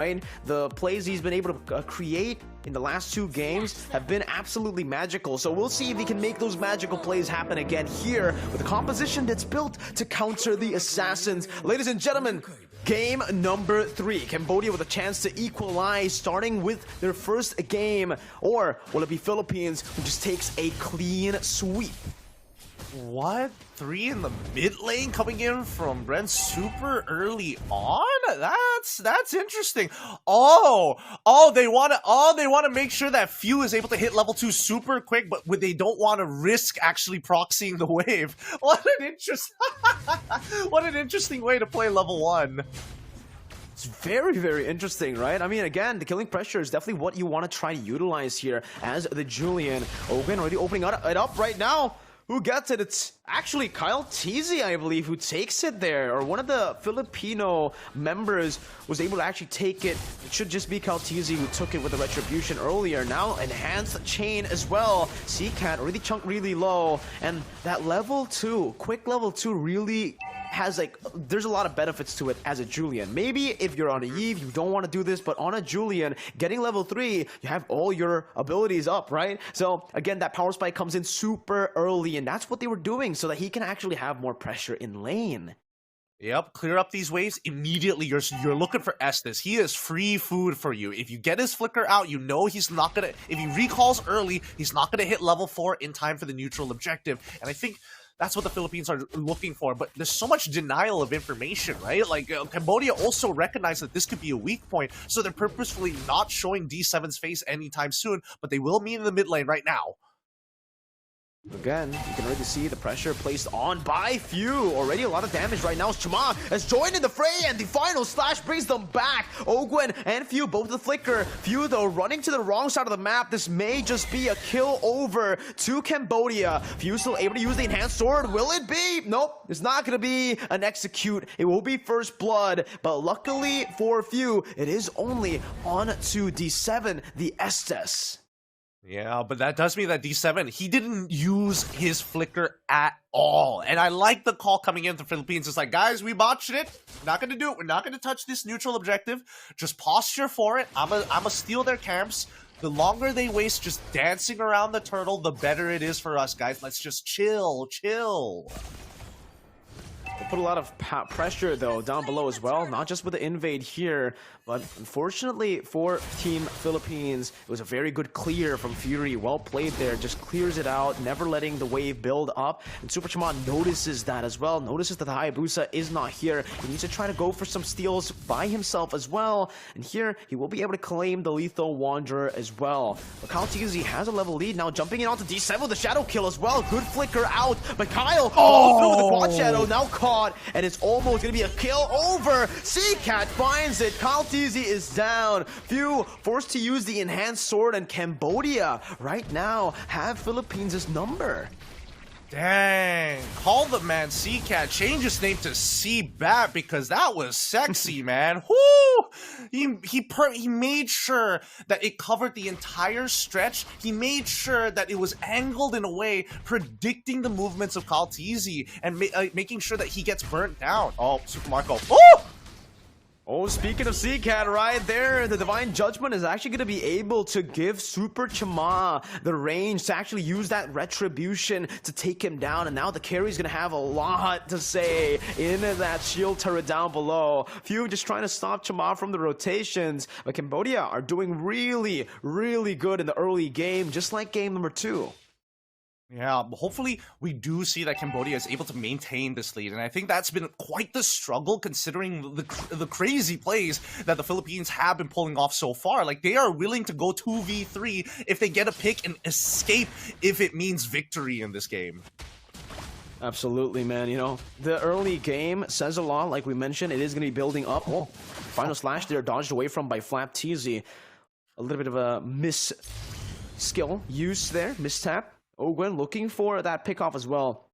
right? The plays he's been able to create in the last 2 games have been absolutely magical. So we'll see if he can make those magical plays happen again here with a composition that's built to counter the assassins. Ladies and gentlemen, game number 3. Cambodia with a chance to equalize, starting with their first game. Or will it be Philippines who just takes a clean sweep? What? 3 in the mid lane coming in from Brent super early on? That's interesting. They want to make sure that Few is able to hit level 2 super quick, but they don't want to risk actually proxying the wave. What an interesting way to play level 1. It's very, very interesting, right? I mean, again, the killing pressure is definitely what you want to try to utilize here as the Julian. Ogun already opening it up right now. Who gets it? It's actually Kyle Teasy, I believe, who takes it there. Or one of the Filipino members was able to actually take it. It should just be Kyle Teasy who took it with the retribution earlier. Now enhanced chain as well. CCAT already chunked really low. And that level 2, quick level 2 really has there's a lot of benefits to it as a Julian. Maybe if you're on a Iesf, you don't want to do this, but on a Julian, getting level 3, you have all your abilities up, right? So again, that power spike comes in super early, and that's what they were doing so that he can actually have more pressure in lane. Yep, clear up these waves immediately. You're looking for Estes. He is free food for you. If you get his flicker out, you know he's not gonna. If he recalls early, he's not gonna hit level 4 in time for the neutral objective. And I think that's what the Philippines are looking for, but there's so much denial of information, right? Cambodia also recognized that this could be a weak point, so they're purposefully not showing D7's face anytime soon, but they will meet in the mid lane right now. Again, you can already see the pressure placed on by Few. Already a lot of damage right now. Chama has joined in the fray, and the final slash brings them back. Ogwen and Few both the flicker. Few, though, running to the wrong side of the map. This may just be a kill over to Cambodia. Few still able to use the enhanced sword. Will it be? Nope, it's not going to be an execute. It will be first blood, but luckily for Few, it is only on to D7, the Estes. Yeah, but that does mean that D7, he didn't use his flicker at all. And I like the call coming in from the Philippines. It's like, guys, we botched it. We're not going to do it. We're not going to touch this neutral objective. Just posture for it. I'm a steal their camps. The longer they waste just dancing around the turtle, the better it is for us, guys. Let's just chill. They put a lot of pressure, though, down below as well. Not just with the invade here, but unfortunately for Team Philippines, it was a very good clear from Fury. Well played there. Just clears it out, never letting the wave build up. And Super Chama notices that as well. Notices that the Hayabusa is not here. He needs to try to go for some steals by himself as well. And here, he will be able to claim the Lethal Wanderer as well. But Kyle Teasy has a level lead now, jumping in onto D7 with the Shadow Kill as well. Good flicker out, but Kyle through with the Quad Shadow, now caught, and it's almost going to be a kill over. CCAT finds it. Kyle Teasy is down. Few forced to use the enhanced sword, and Cambodia right now have Philippines' number. Dang, call the man CCAT, change his name to C-Bat because that was sexy, man. Whoo! He made sure that it covered the entire stretch. He made sure that it was angled in a way, predicting the movements of Kyle Teasy and making sure that he gets burnt down. Oh, Super Marco. Oh! Oh, speaking of CCAT, right there, the Divine Judgment is actually going to be able to give Super Chama the range to actually use that retribution to take him down. And now the carry's going to have a lot to say in that shield turret down below. Few just trying to stop Chama from the rotations. But Cambodia are doing really, really good in the early game, just like game number 2. Yeah, hopefully we do see that Cambodia is able to maintain this lead, and I think that's been quite the struggle considering the crazy plays that the Philippines have been pulling off so far. Like, they are willing to go 2v3 if they get a pick and escape if it means victory in this game. Absolutely, man. You know, the early game says a lot. Like we mentioned, it is going to be building up. Oh, final slash there, dodged away from by Flap Teasy. A little bit of a skill use there, mistap. Ogwen looking for that pickoff as well.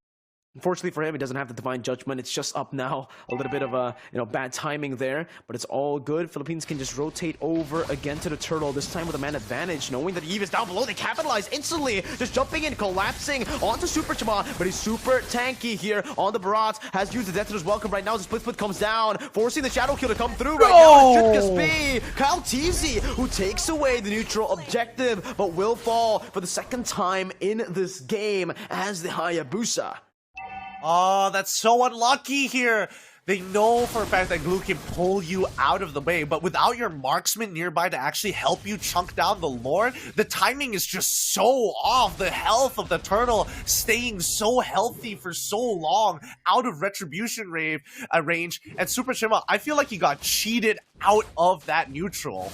Unfortunately for him, he doesn't have the Divine Judgment. It's just up now. A little bit of a bad timing there, but it's all good. Philippines can just rotate over again to the turtle, this time with a man advantage, knowing that Iesf is down below. They capitalize instantly, just jumping in, collapsing onto Super Chama, but he's super tanky here on the Barats. Has used the Death's Welcome right now. The split comes down, forcing the Shadow Kill to come through right now. It should just be Kyle TZ who takes away the neutral objective, but will fall for the second time in this game as the Hayabusa. Oh, that's so unlucky here. They know for a fact that Glue can pull you out of the way, but without your marksman nearby to actually help you chunk down the Lord, the timing is just so off. The health of the turtle staying so healthy for so long, out of retribution range. And Super Chima, I feel like he got cheated out of that neutral.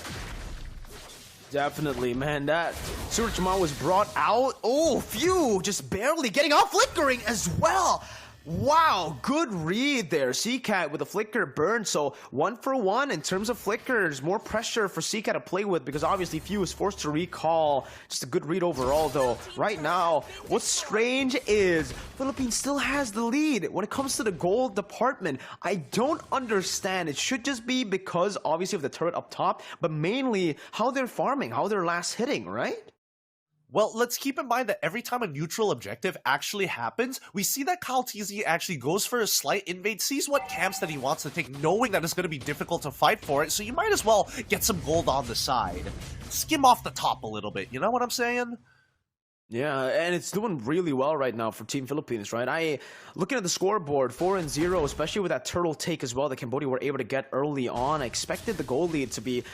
Definitely, man. That Super Chama was brought out. Oh, phew, just barely getting off, flickering as well. Wow, good read there. CCat with a flicker burn, so 1 for 1 in terms of flickers. More pressure for CCat to play with because obviously Few is forced to recall. Just a good read overall though. Right now, what's strange is Philippines still has the lead when it comes to the gold department. I don't understand. It should just be because obviously of the turret up top, but mainly how they're farming, how they're last hitting, right? Well, let's keep in mind that every time a neutral objective actually happens, we see that Kyle TZ actually goes for a slight invade, sees what camps that he wants to take, knowing that it's going to be difficult to fight for it, so you might as well get some gold on the side. Skim off the top a little bit, you know what I'm saying? Yeah, and it's doing really well right now for Team Philippines, right? Looking at the scoreboard, 4-0, especially with that turtle take as well that Cambodia were able to get early on. I expected the goal lead to be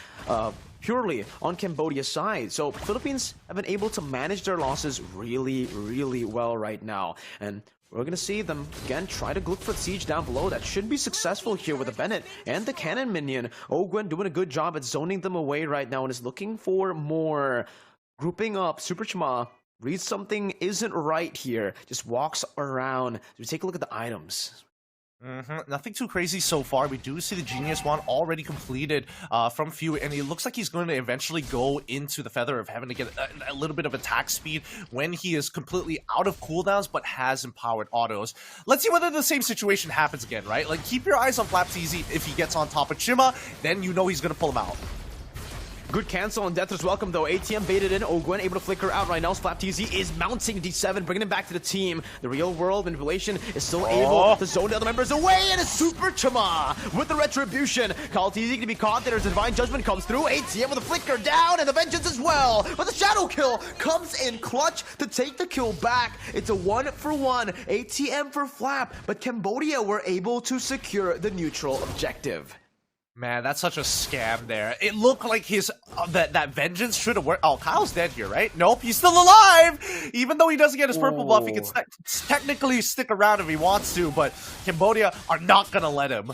purely on Cambodia's side. So Philippines have been able to manage their losses really, really well right now. And we're going to see them, again, try to look for the siege down below. That should be successful here with the Bennett and the cannon minion. Ogwen doing a good job at zoning them away right now and is looking for more. Grouping up Super Chama. Reads something isn't right here. Just walks around. We take a look at the items. Nothing too crazy so far. We do see the Genius Wand already completed from Few, and it looks like he's going to eventually go into the Feather of Heaven to get a little bit of attack speed when he is completely out of cooldowns but has empowered autos. Let's see whether the same situation happens again, right? Like, keep your eyes on Flap TZ. If he gets on top of Chima, then you know he's going to pull him out. Good cancel on Deathless Welcome though. ATM baited in. Ogwen able to flicker out right now. Flap TZ is mounting D7, bringing him back to the team. The real world manipulation is still able to zone the other members away, and it's Super Chama with the retribution. Kyle TZ can be caught. There's a Divine Judgment comes through. ATM with a flicker down, and the Vengeance as well. But the Shadow Kill comes in clutch to take the kill back. It's a 1 for 1. ATM for Flap, but Cambodia were able to secure the neutral objective. Man, that's such a scam there. It looked like his that vengeance should have worked. Oh, Kyle's dead here, right? Nope, he's still alive! Even though he doesn't get his purple buff, he can technically stick around if he wants to, but Cambodia are not gonna let him.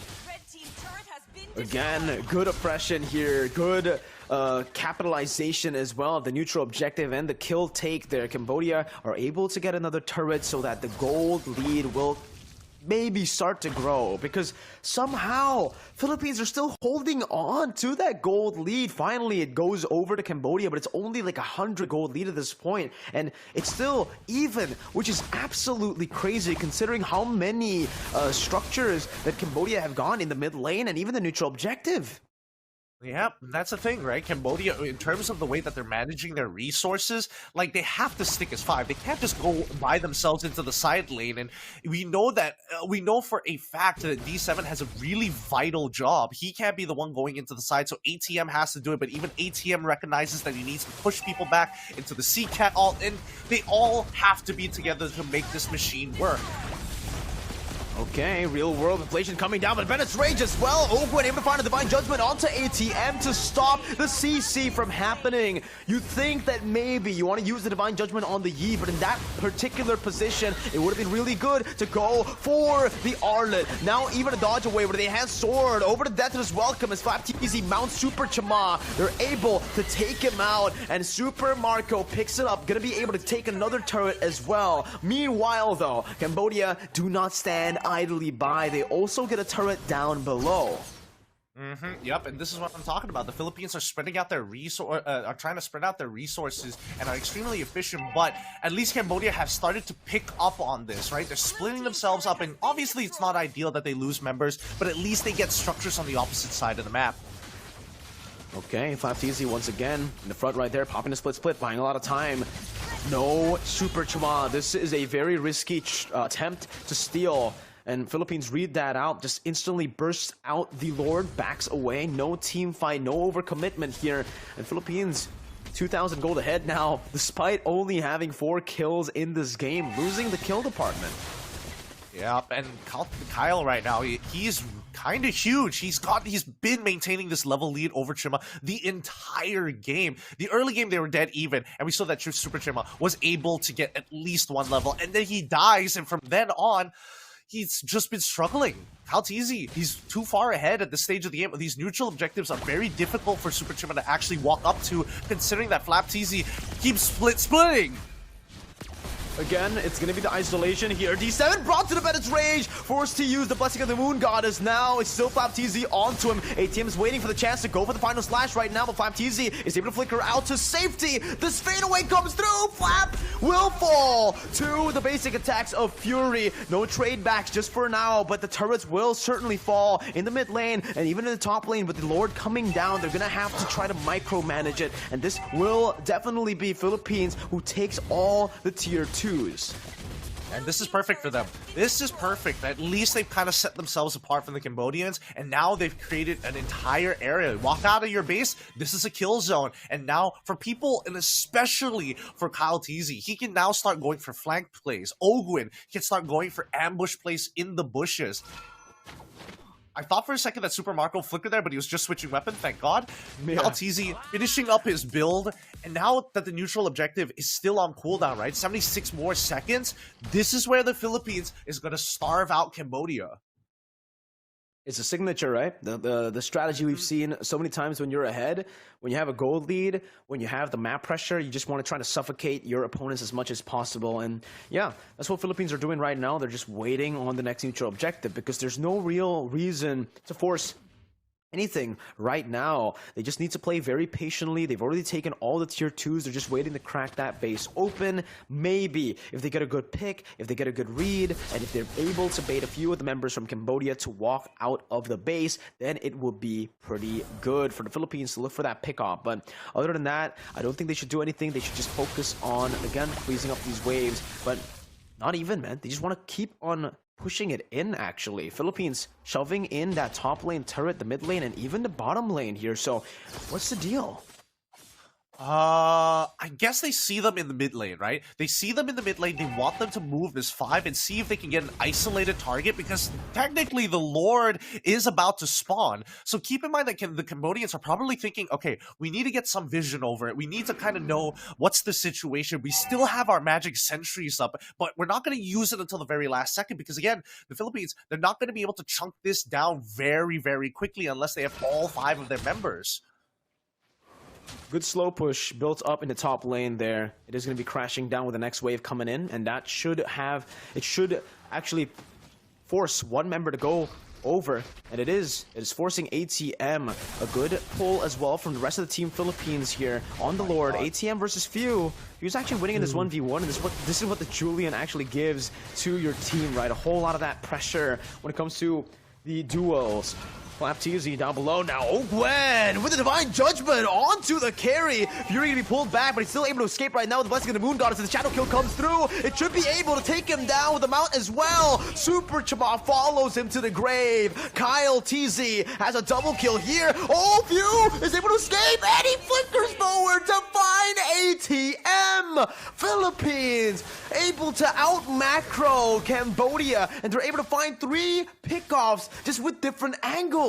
Again, good oppression here. Good capitalization as well of the neutral objective and the kill take there. Cambodia are able to get another turret so that the gold lead will maybe start to grow, because somehow Philippines are still holding on to that gold lead. Finally, it goes over to Cambodia, but it's only like 100 gold lead at this point, and it's still even, which is absolutely crazy considering how many structures that Cambodia have gone in the mid lane and even the neutral objective. Yeah, that's the thing, right? Cambodia, in terms of the way that they're managing their resources, like, they have to stick as 5. They can't just go by themselves into the side lane, and we know that, we know for a fact that D7 has a really vital job. He can't be the one going into the side, so ATM has to do it, but even ATM recognizes that he needs to push people back into the CCat alt, and they all have to be together to make this machine work. Okay, real world inflation coming down, but Bennett's rage as well. Ogwen able to find a Divine Judgment onto ATM to stop the CC from happening. You think that maybe you want to use the Divine Judgment on the Yi, but in that particular position, it would have been really good to go for the Arlet. Now even a dodge away where they have sword over to Deathless Welcome as Flap TZ mounts Super Chama. They're able to take him out, and Super Marco picks it up, gonna be able to take another turret as well. Meanwhile though, Cambodia do not stand idly by. They also get a turret down below. Yep, and this is what I'm talking about. The Philippines are spreading out their are trying to spread out their resources and are extremely efficient. But at least Cambodia have started to pick up on this, right? They're splitting themselves up, and obviously it's not ideal that they lose members, but at least they get structures on the opposite side of the map. Okay, 5TZ once again in the front right there, popping a split, buying a lot of time. No Super Chuma. This is a very risky attempt to steal. And Philippines read that out, just instantly bursts out the Lord, backs away. No team fight, no overcommitment here. And Philippines, 2,000 gold ahead now, despite only having 4 kills in this game, losing the kill department. Yeah, and Kyle right now, he's kind of huge. He's been maintaining this level lead over Chima the entire game. The early game, they were dead even, and we saw that Super Chima was able to get at least 1 level, and then he dies, and from then on, he's just been struggling. Easy. He's too far ahead at this stage of the game. These neutral objectives are very difficult for Super Chima to actually walk up to, considering that Flapteezy keeps splitting. Again, it's going to be the isolation here. D7 brought to the bed, its rage, forced to use the Blessing of the Moon Goddess. Now it's still Flapteezy onto him. ATM is waiting for the chance to go for the final slash right now, but Flapteezy is able to flicker out to safety. This fadeaway comes through. Flap will fall to the basic attacks of Fury. No trade backs just for now, but the turrets will certainly fall in the mid lane and even in the top lane. With the Lord coming down, they're going to have to try to micromanage it, and this will definitely be Philippines who takes all the tier 2s. And this is perfect for them. This is perfect. At least they've kind of set themselves apart from the Cambodians, and now they've created an entire area. Walk out of your base, this is a kill zone. And now for people, and especially for Kyle Teasy, he can now start going for flank plays. Ogwin can start going for ambush plays in the bushes. I thought for a second that Super Marco flickered there, but he was just switching weapon, thank God. Yeah. Teasy finishing up his build, and now that the neutral objective is still on cooldown, right? 76 more seconds, this is where the Philippines is going to starve out Cambodia. It's a signature, right? The strategy we've seen so many times when you're ahead, when you have a gold lead, when you have the map pressure, you just want to try to suffocate your opponents as much as possible. And yeah, that's what Philippines are doing right now. They're just waiting on the next neutral objective because there's no real reason to force anything right now. They just need to play very patiently. They've already taken all the tier 2s. They're just waiting to crack that base open. Maybe if they get a good pick, if they get a good read, and if they're able to bait a few of the members from Cambodia to walk out of the base, then it will be pretty good for the Philippines to look for that pick off. But other than that, I don't think they should do anything. They should just focus on, again, freezing up these waves. But not even, man. They just want to keep on pushing it in, actually. Philippines shoving in that top lane turret, the mid lane, and even the bottom lane here. So, what's the deal? I guess they see them in the mid lane, right? They see them in the mid lane, they want them to move this 5 and see if they can get an isolated target, because technically the Lord is about to spawn. So keep in mind that the Cambodians are probably thinking, okay, we need to get some vision over it. We need to kind of know what's the situation. We still have our magic sentries up, but we're not going to use it until the very last second, because again, the Philippines, they're not going to be able to chunk this down very, very quickly unless they have all 5 of their members. Good slow push built up in the top lane there. It is going to be crashing down with the next wave coming in, and that should actually force one member to go over, and it is forcing ATM. A good pull as well from the rest of the team Philippines here on the Lord. ATM versus Few. Few's actually winning in this 1v1, and this is what the Julian actually gives to your team, right? A whole lot of that pressure when it comes to the duels. Flapteezy down below now. Oh, Gwen with the Divine Judgment onto the carry. Fury gonna be pulled back, but he's still able to escape right now with the Blessing of the Moon Goddess. And the Shadow Kill comes through. It should be able to take him down with the Mount as well. Super Chama follows him to the grave. Kyle TZ has a double kill here. Oh, Few is able to escape, and he flickers forward to find ATM. Philippines able to out macro Cambodia, and they're able to find 3 pickoffs just with different angles.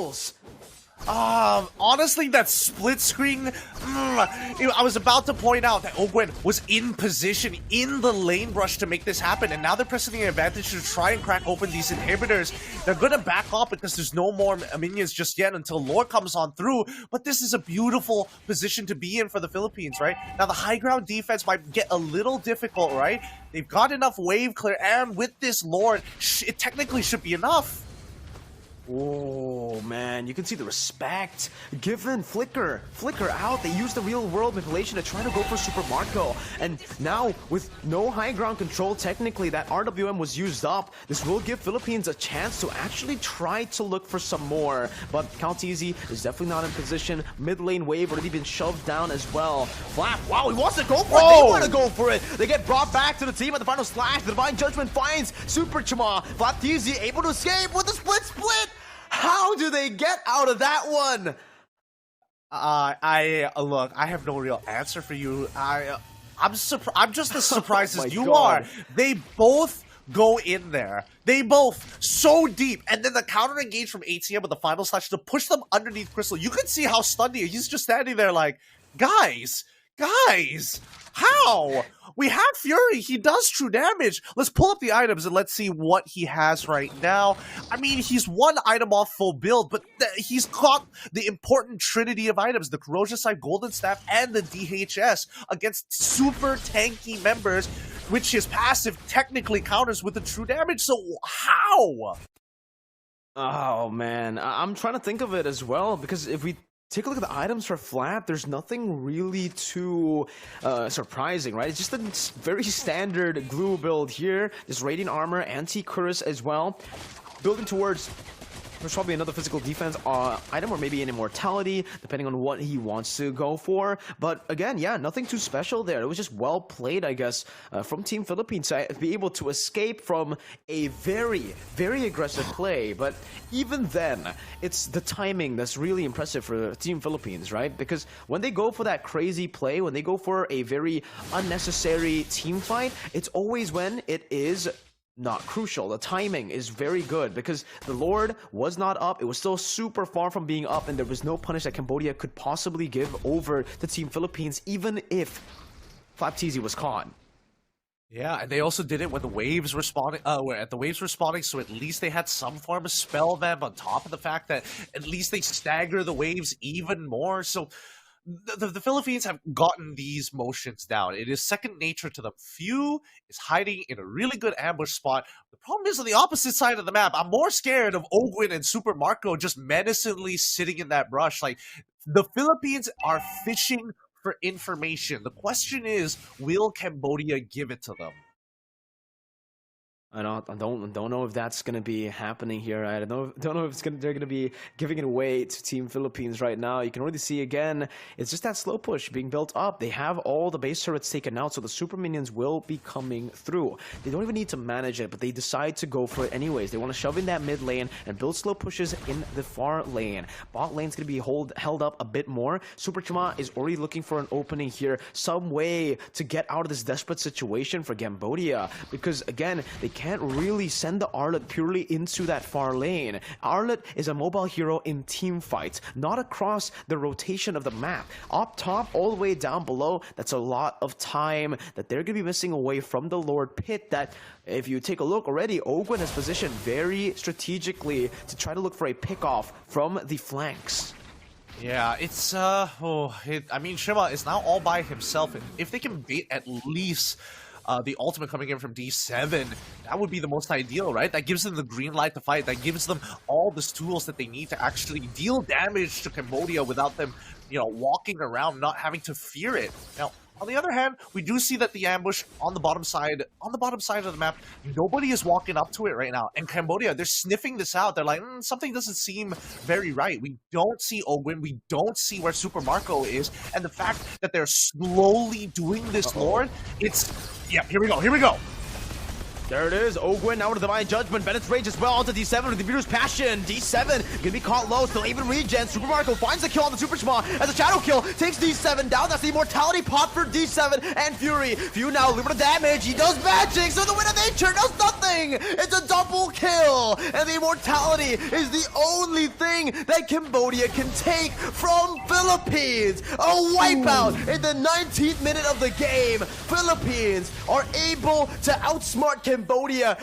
Honestly, that split screen, I was about to point out that Ogwen was in position in the lane brush to make this happen, and now they're pressing the advantage to try and crack open these inhibitors. They're gonna back off because there's no more minions just yet until Lore comes on through, but this is a beautiful position to be in for the Philippines, right? Now, the high ground defense might get a little difficult, right? They've got enough wave clear, and with this Lord, it technically should be enough. Oh man, you can see the respect given. Flicker out. They use the real world manipulation to try to go for Super Marco. And now with no high ground control, technically that RWM was used up. This will give Philippines a chance to actually try to look for some more. But Calteezy is definitely not in position. Mid lane wave already been shoved down as well. Flap, wow, he wants to go for it. They want to go for it. They get brought back to the team at the final slash. The Divine Judgment finds Super Chama. Flapteezy able to escape with a split. How do they get out of that one? Look, I have no real answer for you. I'm just as surprised as you God. are. They both go in there. They both so deep, and then the counter engage from ATM with the final slash to push them underneath Crystal. You can see how stunned he is. He's just standing there like, guys, how? We have Fury. He does true damage. Let's pull up the items and let's see what he has right now. I mean, he's one item off full build, but he's caught the important trinity of items, the Corrosion Side Golden Staff and the DHS against super tanky members, which his passive technically counters with the true damage. So how? Oh man, I'm trying to think of it as well, because if we take a look at the items for Flap, there's nothing really too surprising, right? It's just a very standard glue build here. This Radiant Armor, Anti-Curse as well. Building towards, there's probably another physical defense item, or maybe an immortality, depending on what he wants to go for. But again, yeah, nothing too special there. It was just well played, I guess, from Team Philippines to be able to escape from a very, very aggressive play. But even then, it's the timing that's really impressive for Team Philippines, right? Because when they go for that crazy play, when they go for a very unnecessary team fight, it's always when it is not crucial. The timing is very good because the Lord was not up. It was still super far from being up, and there was no punish that Cambodia could possibly give over to Team Philippines, even if Flapteezy was caught. Yeah, and they also did it when the waves were spawning. So at least they had some form of spell vamp on top of the fact that at least they stagger the waves even more. So the Philippines have gotten these motions down. It is second nature to them. Few is hiding in a really good ambush spot. The problem is on the opposite side of the map. I'm more scared of Ogwin and Super Marco just menacingly sitting in that brush. Like, the Philippines are fishing for information. The question is, will Cambodia give it to them? I don't know if that's gonna be happening here. I don't know if they're gonna be giving it away to Team Philippines right now. You can already see again, it's just that slow push being built up. They have all the base turrets taken out, so the super minions will be coming through. They don't even need to manage it, but they decide to go for it anyways. They want to shove in that mid lane and build slow pushes in the far lane. Bot lane's gonna be held up a bit more. Super Chama is already looking for an opening here, some way to get out of this desperate situation for Cambodia, because again, they can't really send the Arlet purely into that far lane. Arlet is a mobile hero in team fights, not across the rotation of the map. Up top, all the way down below, that's a lot of time that they're going to be missing away from the Lord Pit that, if you take a look already, Ogwin has positioned very strategically to try to look for a pick-off from the flanks. Yeah, it's, I mean, Shima is now all by himself, and if they can bait at least the ultimate coming in from D7, that would be the most ideal, right? That gives them the green light to fight. That gives them all the tools that they need to actually deal damage to Cambodia without them, you know, walking around, not having to fear it. Now, on the other hand, we do see that the ambush on the bottom side of the map, nobody is walking up to it right now. And Cambodia, they're sniffing this out. They're like, something doesn't seem very right. We don't see Ogwin. We don't see where Super Marco is. And the fact that they're slowly doing this, Lord, it's... Yeah, here we go. There it is, Ogwin now with the Divine Judgment. Bennett's Rage as well onto D7 with the Beater's Passion. D7 gonna be caught low, still even regen. Super Marco finds the kill on the Super Chama as a shadow kill takes D7 down. That's the immortality pot for D7 and Fury. Few now limited damage. He does magic, so the Wind of Nature does nothing. It's a double kill, and the immortality is the only thing that Cambodia can take from Philippines. A wipeout in the 19th minute of the game. Philippines are able to outsmart Cambodia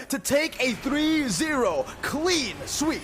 to take a 3-0 clean sweep.